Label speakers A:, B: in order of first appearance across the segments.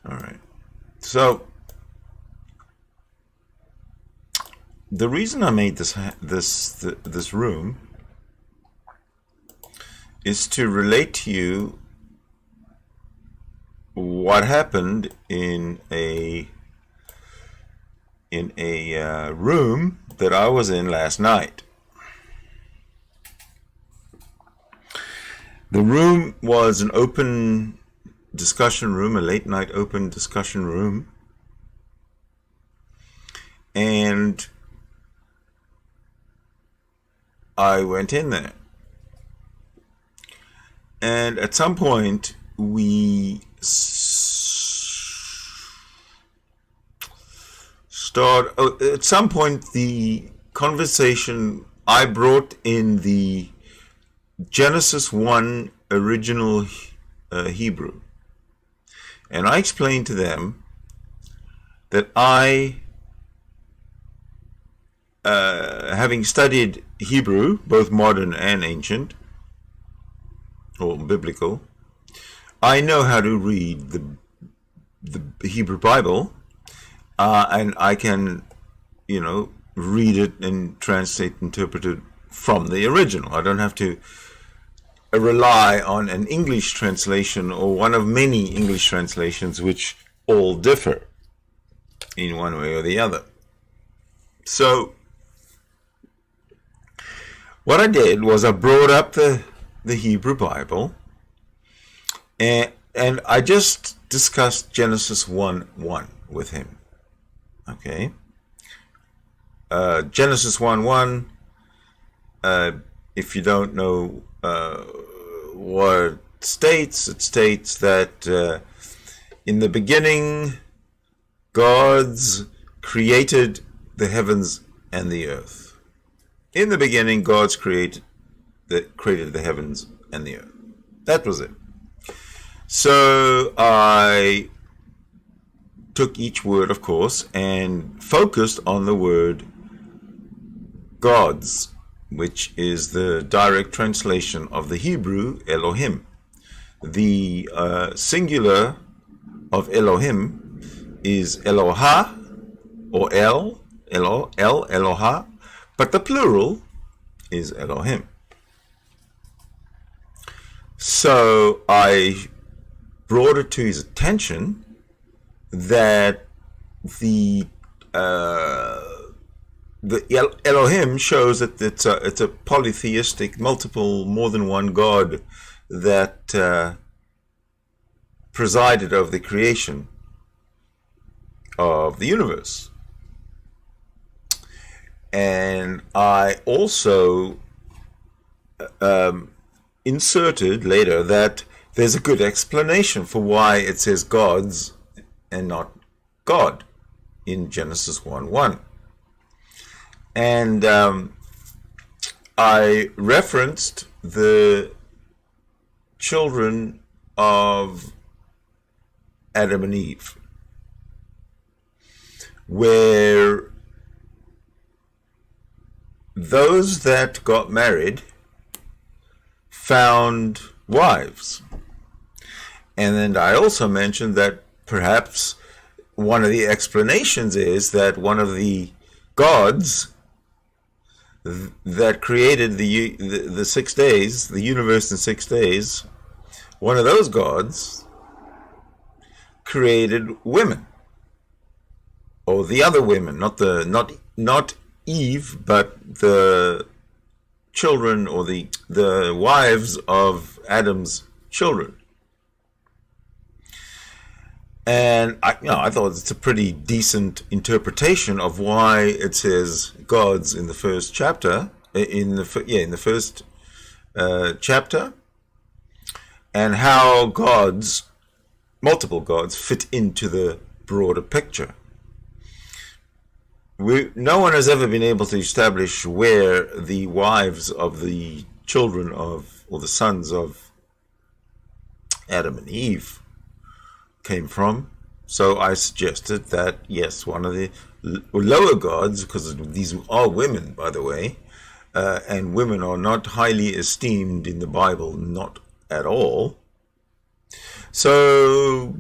A: All right. So the reason I made this room is to relate to you what happened in a room that I was in last night. The room was an open discussion room, a late night open discussion room, and I went in there. And at some point, at some point, the conversation, I brought in the Genesis 1 original Hebrew. And I explained to them that having studied Hebrew, both modern and ancient, or biblical, I know how to read the Hebrew Bible, and I can, read it and translate, interpret it from the original. I don't have to rely on an English translation or one of many English translations which all differ in one way or the other. So what I did was I brought up the Hebrew Bible, and I just discussed Genesis 1:1 with him. Okay. Genesis 1:1, if you don't know what it states that in the beginning, God's created the heavens and the earth. In the beginning, God's created the heavens and the earth. That was it. So I took each word, of course, and focused on the word gods, which is the direct translation of the Hebrew Elohim. The singular of Elohim is Eloha, or Eloha, but the plural is Elohim. So I brought it to his attention that the Elohim shows that it's a polytheistic, more than one God that presided over the creation of the universe. And I also inserted later that there's a good explanation for why it says gods and not God in Genesis 1:1. And I referenced the children of Adam and Eve, where those that got married found wives. And then I also mentioned that perhaps one of the explanations is that one of the gods that created the 6 days, the universe in 6 days, one of those gods created women, or the other women, not Eve, but the children or the wives of Adam's children. And I thought it's a pretty decent interpretation of why it says gods in the first chapter, in the first chapter, and how multiple gods, fit into the broader picture. No one has ever been able to establish where the wives of the children of, or the sons of Adam and Eve came from. So I suggested that, yes, one of the lower gods, because these are women, by the way, and women are not highly esteemed in the Bible, not at all. So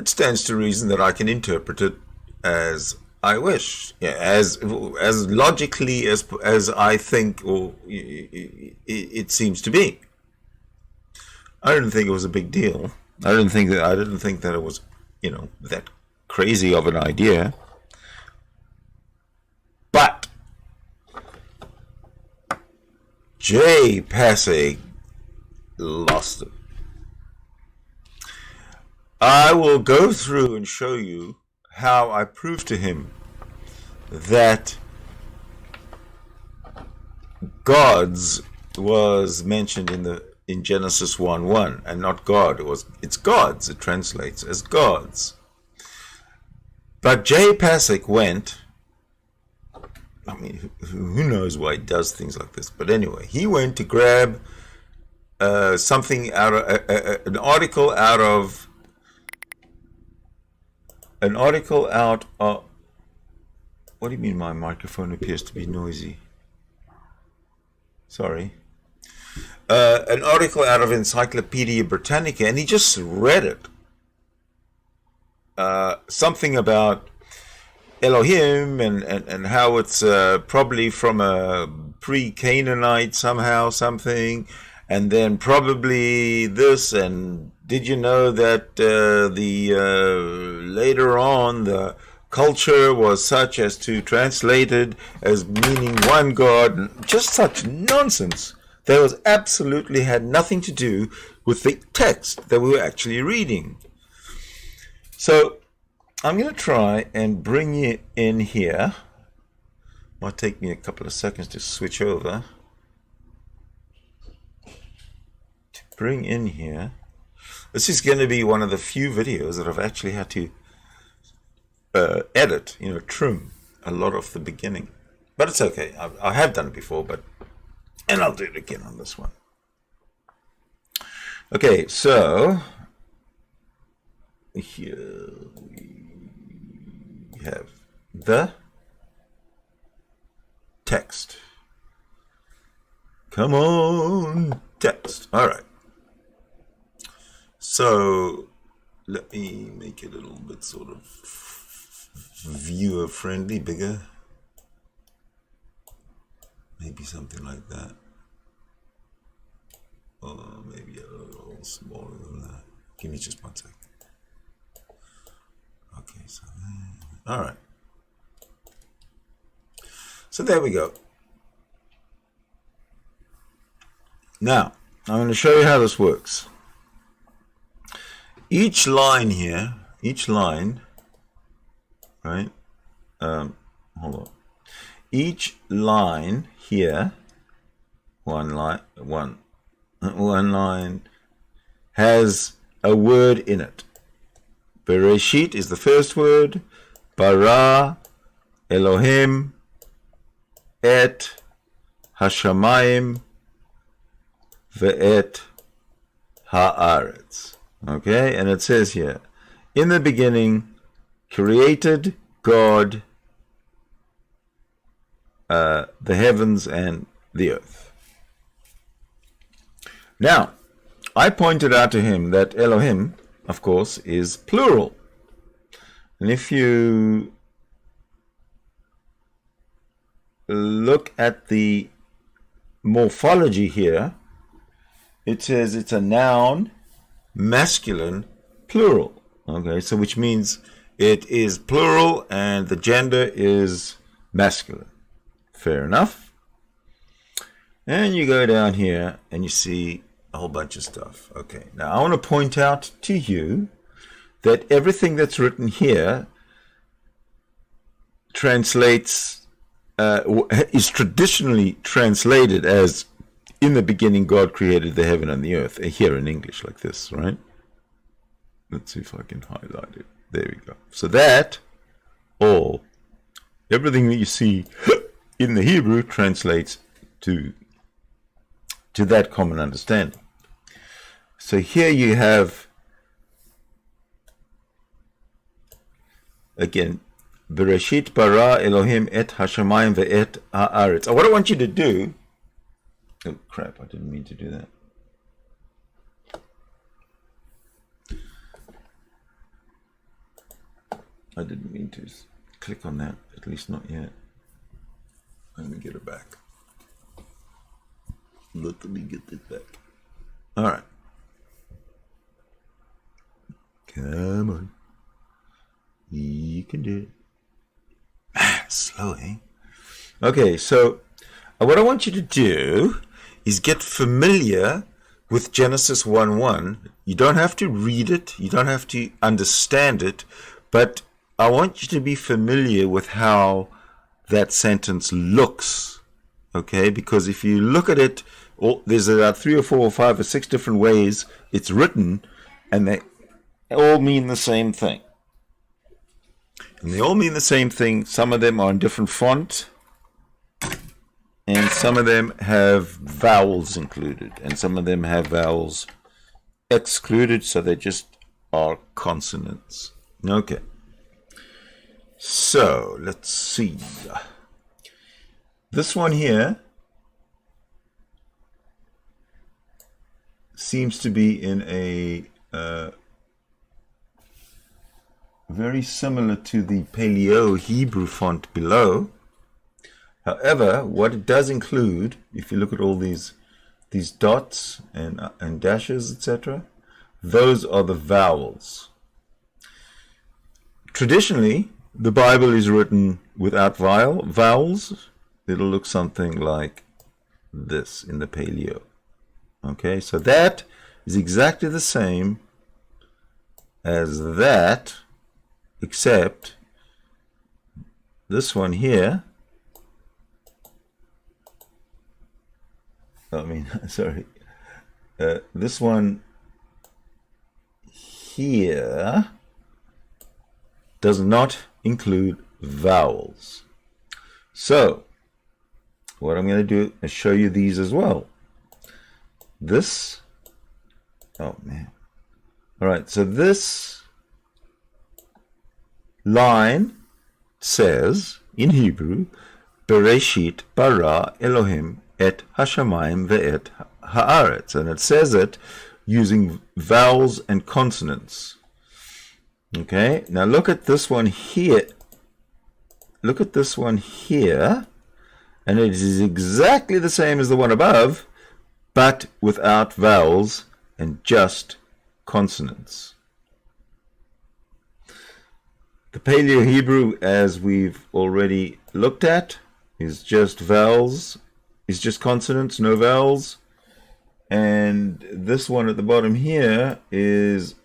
A: it stands to reason that I can interpret it as I wish, yeah, as logically as I think, or it seems to be. I didn't think it was a big deal. I didn't think that it was, that crazy of an idea. But J. Pacic lost it. I will go through and show you how I proved to him that gods was mentioned in Genesis 1:1 and not God. It's gods. It translates as gods. But J. Pacic went. I mean, who knows why he does things like this? But anyway, he went to grab something out of an article out of. What do you mean my microphone appears to be noisy? Sorry. An article out of Encyclopedia Britannica, and he just read it. Something about Elohim and how it's probably from a pre-Canaanite somehow, something, and then probably this, and did you know that later on the culture was such as to translate it as meaning one God? Just such nonsense. That was absolutely had nothing to do with the text that we were actually reading. So I'm going to try and bring you in here. Might take me a couple of seconds to switch over. To bring in here. This is going to be one of the few videos that I've actually had to edit, trim a lot of the beginning. But it's okay. I have done it before, and I'll do it again on this one. Okay, so here we have the text. Come on, text. All right. So let me make it a little bit sort of viewer friendly, bigger. Maybe something like that. Or maybe a little smaller than that. Give me just 1 second. Okay, so all right. So there we go. Now, I'm going to show you how this works. Each line here, right? Hold on. Each line here, one line has a word in it. Bereshit is the first word. Bara, Elohim, et hashamayim, ve'et haaretz. Okay, and it says here, in the beginning, created God the heavens and the earth. Now, I pointed out to him that Elohim, of course, is plural. And if you look at the morphology here, it says it's a noun, masculine, plural. Okay, so which means it is plural and the gender is masculine. Fair enough. And you go down here and you see a whole bunch of stuff. Okay, now I want to point out to you that everything that's written here translates, is traditionally translated as, in the beginning God created the heaven and the earth, here in English like this, right? Let's see if I can highlight it. There we go. So that, everything that you see in the Hebrew translates to that common understanding. So here you have, again, Bereshit bara Elohim et hashamayim ve'et haaretz. What I want you to do, oh crap, I didn't mean to do that. I didn't mean to click on that, at least not yet. Let me get it back. Let me get it back. All right. Come on. You can do it. Slow, eh? Okay, so what I want you to do is get familiar with Genesis 1:1. You don't have to read it. You don't have to understand it. But I want you to be familiar with how that sentence looks. Okay? Because if you look at it, there's about 3 or 4 or 5 or 6 different ways it's written, and they all mean the same thing. And they all mean the same thing. Some of them are in different font, and some of them have vowels included, and some of them have vowels excluded, so they just are consonants. Okay. So, let's see. This one here seems to be in a very similar to the Paleo Hebrew font below. However, what it does include, if you look at all these dots and dashes, etc., those are the vowels. Traditionally, the Bible is written without vowels. It'll look something like this in the Paleo. Okay, so that is exactly the same as that, except this one here, this one here does not include vowels. So, what I'm going to do is show you these as well. This, oh man. Alright, so this line says, in Hebrew, Bereshit bara Elohim et hashamayim ve'et haaretz. And it says it using vowels and consonants. Okay, now look at this one here. Look at this one here. And it is exactly the same as the one above, but without vowels and just consonants. The Paleo Hebrew, as we've already looked at, is just vowels, is just consonants, no vowels. And this one at the bottom here is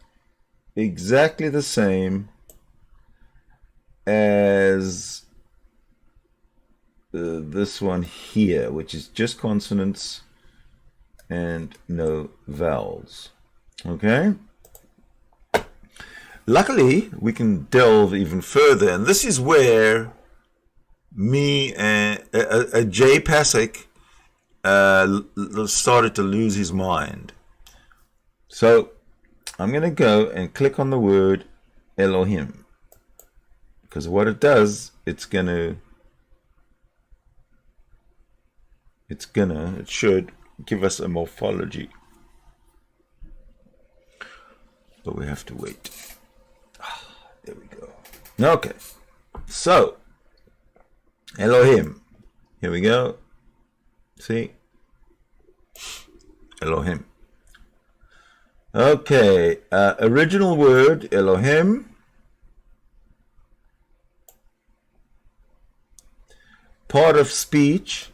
A: exactly the same as this one here, which is just consonants and no vowels. Okay? Luckily, we can delve even further, and this is where me and Jay Pacic started to lose his mind. So I'm going to go and click on the word Elohim, because what it does, it should give us a morphology, but we have to wait. There we go. Okay, so Elohim, here we go. See, Elohim. Okay, original word Elohim. Part of speech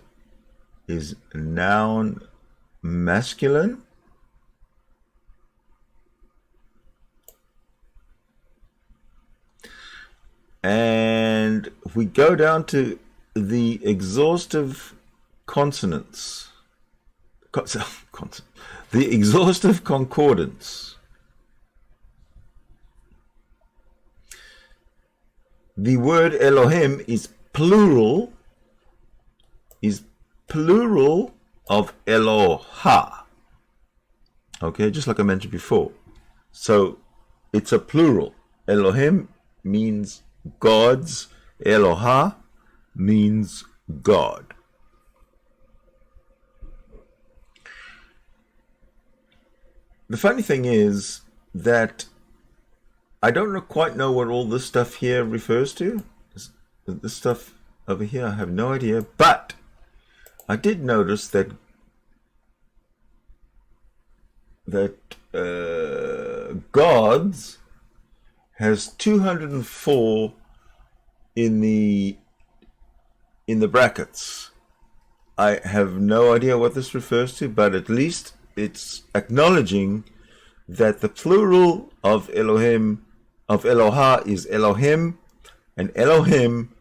A: is noun masculine. And if we go down to the exhaustive consonants, the exhaustive concordance, the word Elohim is plural of Eloha. Okay, just like I mentioned before. So it's a plural. Elohim means gods. Eloha means God. The funny thing is that I don't quite know what all this stuff here refers to. This stuff over here, I have no idea. But I did notice that God's has 204 in the brackets. I have no idea what this refers to, but at least it's acknowledging that the plural of Elohim, of Eloha, is Elohim, and Elohim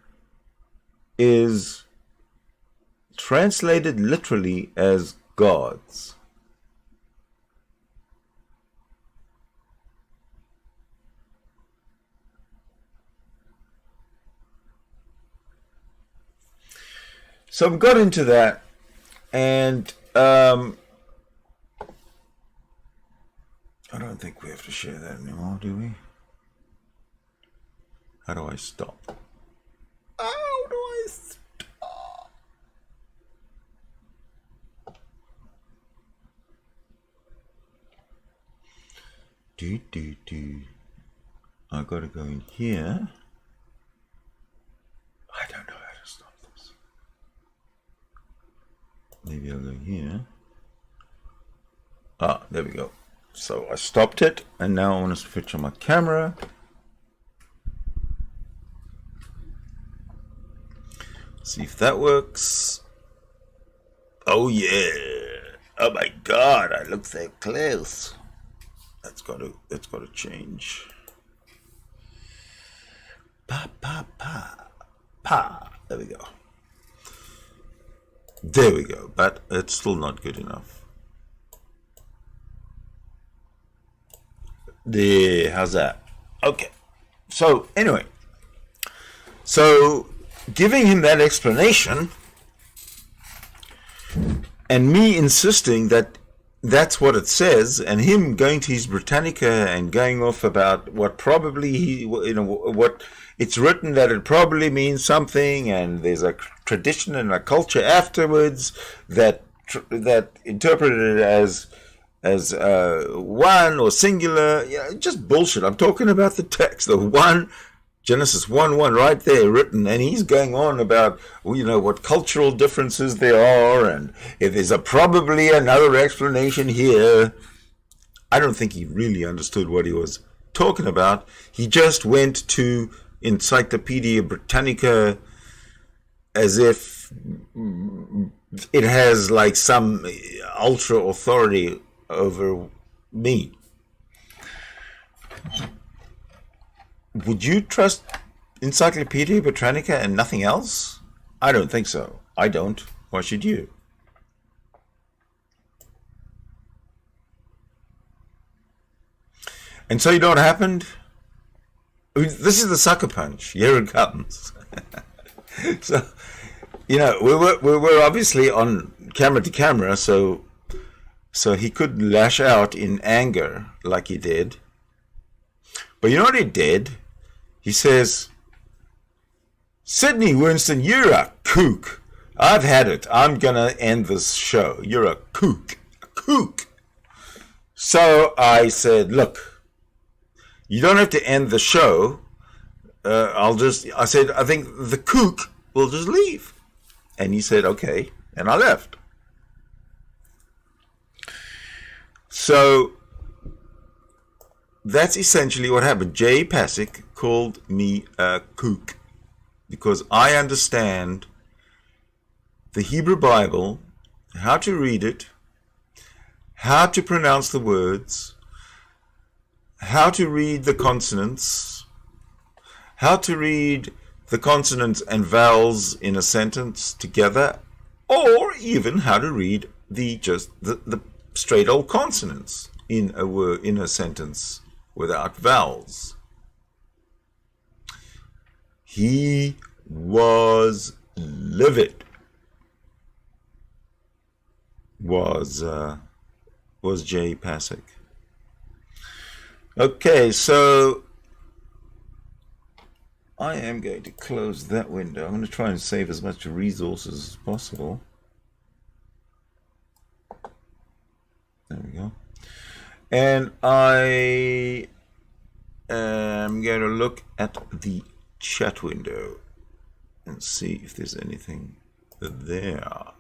A: is translated literally as gods. So we got into that, and I don't think we have to share that anymore, do we? How do I stop? How do I stop? I gotta go in here. I don't know how to stop this. Maybe I'll go here. Ah, there we go. So I stopped it, and now I want to switch on my camera. See if that works. Oh yeah! Oh my God! I look so close. That's got to change. There we go. There we go. But it's still not good enough. There. How's that? Okay. So anyway. So giving him that explanation, and me insisting that that's what it says, and him going to his Britannica and going off about what probably what it's written that it probably means something, and there's a tradition and a culture afterwards that interpreted it as one or singular. Yeah, just bullshit. I'm talking about the text, the one. Genesis 1:1 right there written, and he's going on about what cultural differences there are, and if there's probably another explanation here. I don't think he really understood what he was talking about. He just went to Encyclopedia Britannica as if it has like some ultra authority over me. Would you trust Encyclopedia Britannica and nothing else? I don't think so. I don't. Why should you? And so you know what happened? This is the sucker punch. Here it comes. So, we were obviously on camera to camera, so he could lash out in anger like he did. But you know what he did? He says, Sidney Winston, you're a kook. I've had it. I'm going to end this show. You're a kook. A kook. So I said, look, you don't have to end the show. I said, I think the kook will just leave. And he said, okay. And I left. So that's essentially what happened. Jay Pacic called me a kook because I understand the Hebrew Bible, how to read it, how to pronounce the words, how to read the consonants, how to read the consonants and vowels in a sentence together, or even how to read the straight old consonants in a word, in a sentence without vowels. He was livid. Was Jay Pacic. Okay, so I am going to close that window. I'm going to try and save as much resources as possible. There we go. And I I'm going to look at the chat window and see if there's anything there.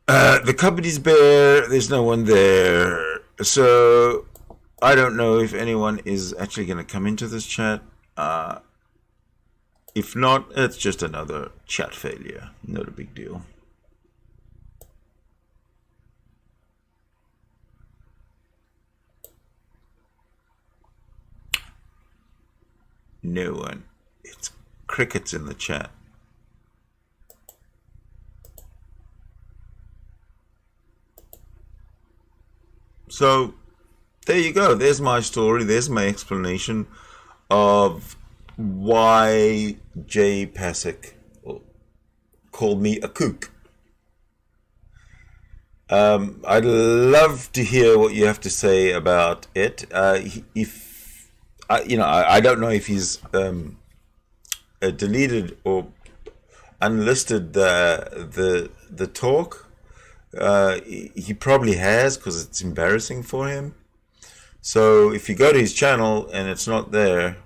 A: The cupboard is bare. There's no one there. So I don't know if anyone is actually going to come into this chat. If not, it's just another chat failure. Not a big deal. No one. It's crickets in the chat. So there you go. There's my story. There's my explanation of why Jay Pacic called me a kook. I'd love to hear what you have to say about it. I don't know if he's deleted or unlisted the talk. He probably has, because it's embarrassing for him. So if you go to his channel and it's not there,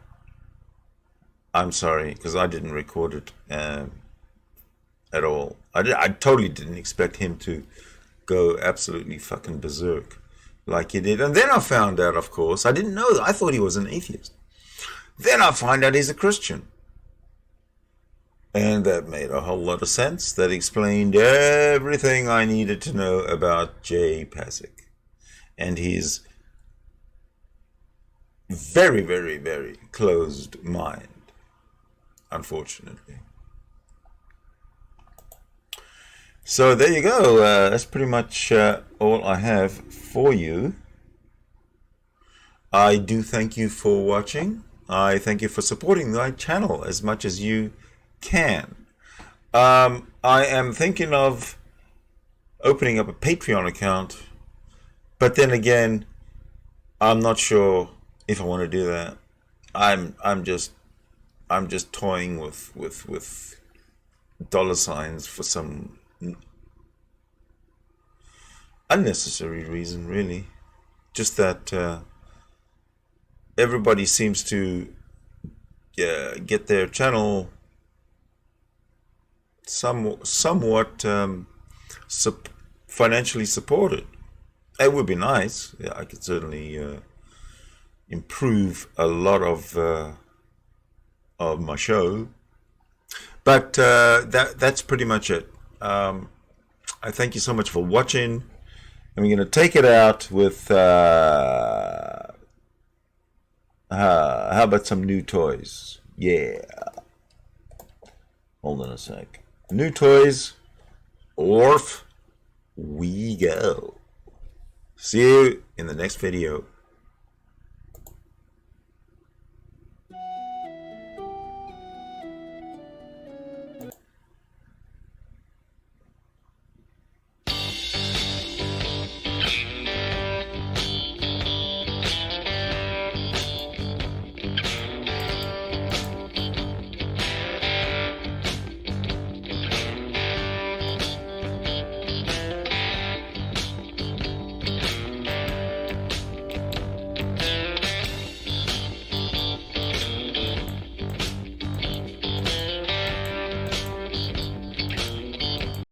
A: I'm sorry, because I didn't record it at all. I totally didn't expect him to go absolutely fucking berserk like he did. And then I found out, of course, I didn't know. I thought he was an atheist. Then I find out he's a Christian. And that made a whole lot of sense. That explained everything I needed to know about Jay Pacic and his very, very, very closed mind, unfortunately. So there you go. That's pretty much all I have for you. I do thank you for watching. I thank you for supporting my channel as much as you can. I am thinking of opening up a Patreon account, but then again, I'm not sure if I want to do that. I'm just toying with dollar signs for some unnecessary reason, really. Just that everybody seems to get their channel somewhat financially supported. It would be nice. Yeah, I could certainly improve a lot of my show, but that's pretty much it. I thank you so much for watching, and we're going to take it out with how about some new toys? Yeah. Hold on a sec. New toys. Orf we go. See you in the next video.